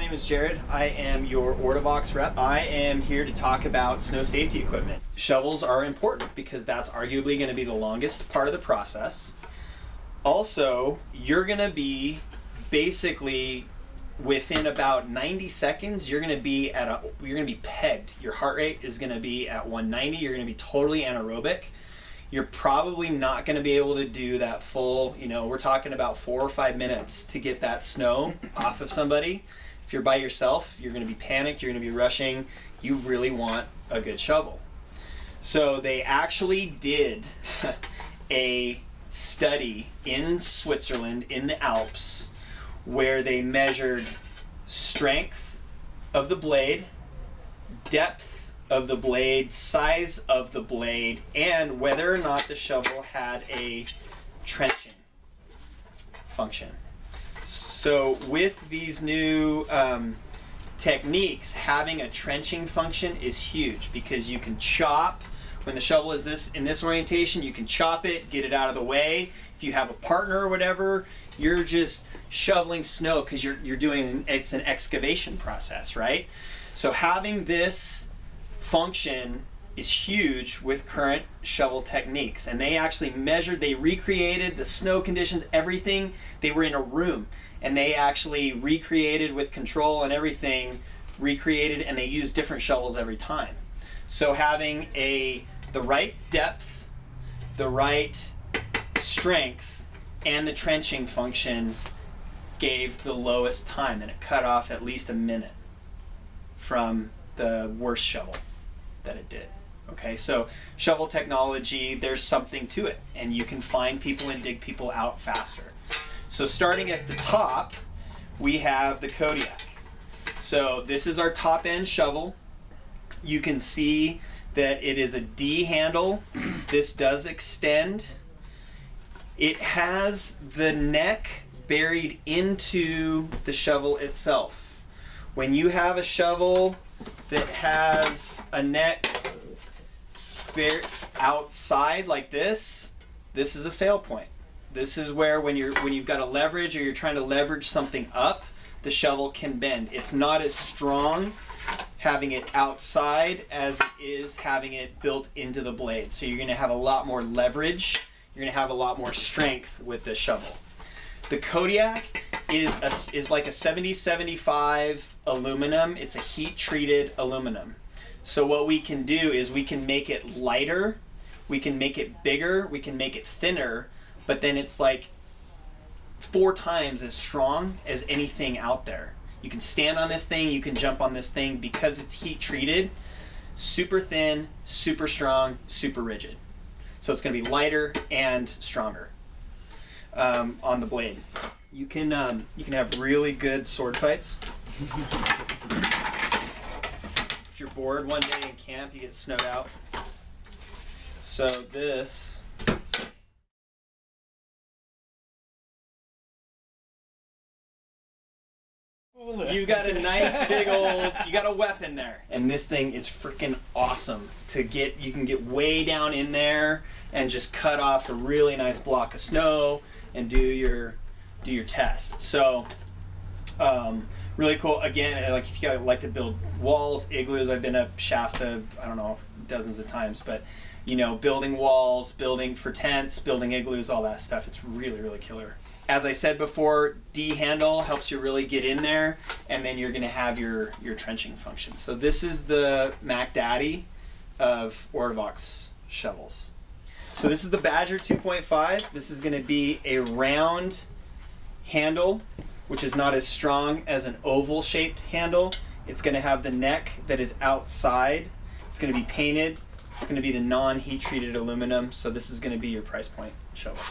name is Jared. I am your Ortovox rep. I am here to talk about snow safety equipment. Shovels are important because that's arguably going to be the longest part of the process. Also, you're going to be basically within about 90 seconds, you're going to be pegged. Your heart rate is going to be at 190. You're going to be totally anaerobic. You're probably not going to be able to do that full, we're talking about 4 or 5 minutes to get that snow off of somebody. If you're by yourself, you're going to be panicked, you're going to be rushing. You really want a good shovel. So they actually did a study in Switzerland, in the Alps, where they measured strength of the blade, depth of the blade, size of the blade, and whether or not the shovel had a trenching function. So with these new techniques, having a trenching function is huge because you can chop. When the shovel is in this orientation, you can chop it, get it out of the way. If you have a partner or whatever, you're just shoveling snow because it's an excavation process, right? So having this function is huge with current shovel techniques, and they actually measured, they recreated the snow conditions, everything. They were in a room and they actually recreated with control and everything, and they used different shovels every time. So having the right depth, the right strength, and the trenching function gave the lowest time, and it cut off at least a minute from the worst shovel that it did. Okay, so shovel technology, there's something to it, and you can find people and dig people out faster. So starting at the top, we have the Kodiak. So this is our top end shovel. You can see that it is a D handle. This does extend. It has the neck buried into the shovel itself. When you have a shovel that has a neck outside like this is a fail point. This is where when you've got to leverage or you're trying to leverage something up, the shovel can bend. It's not as strong having it outside as it is having it built into the blade. So you're going to have a lot more leverage. You're going to have a lot more strength with this shovel. The Kodiak is like a 7075 aluminum. It's a heat treated aluminum. So what we can do is we can make it lighter, we can make it bigger, we can make it thinner, but then it's like 4 times as strong as anything out there. You can stand on this thing, you can jump on this thing because it's heat treated, super thin, super strong, super rigid. So it's going to be lighter and stronger on the blade. You can have really good sword fights. If you're bored one day in camp, you get snowed out. So this. You got a nice you got a weapon there. And this thing is freaking awesome to get. You can get way down in there and just cut off a really nice block of snow and do your test. So really cool. Again, like if you guys like to build walls, igloos, I've been up Shasta, I don't know, dozens of times, but building walls, building for tents, building igloos, all that stuff, it's really, really killer. As I said before, D handle helps you really get in there, and then you're going to have your trenching function. So this is the Mac Daddy of Ortovox shovels. So this is the Badger 2.5. This is going to be a round handle, which is not as strong as an oval shaped handle. It's going to have the neck that is outside. It's going to be painted. It's going to be the non-heat treated aluminum. So this is going to be your price point shovel.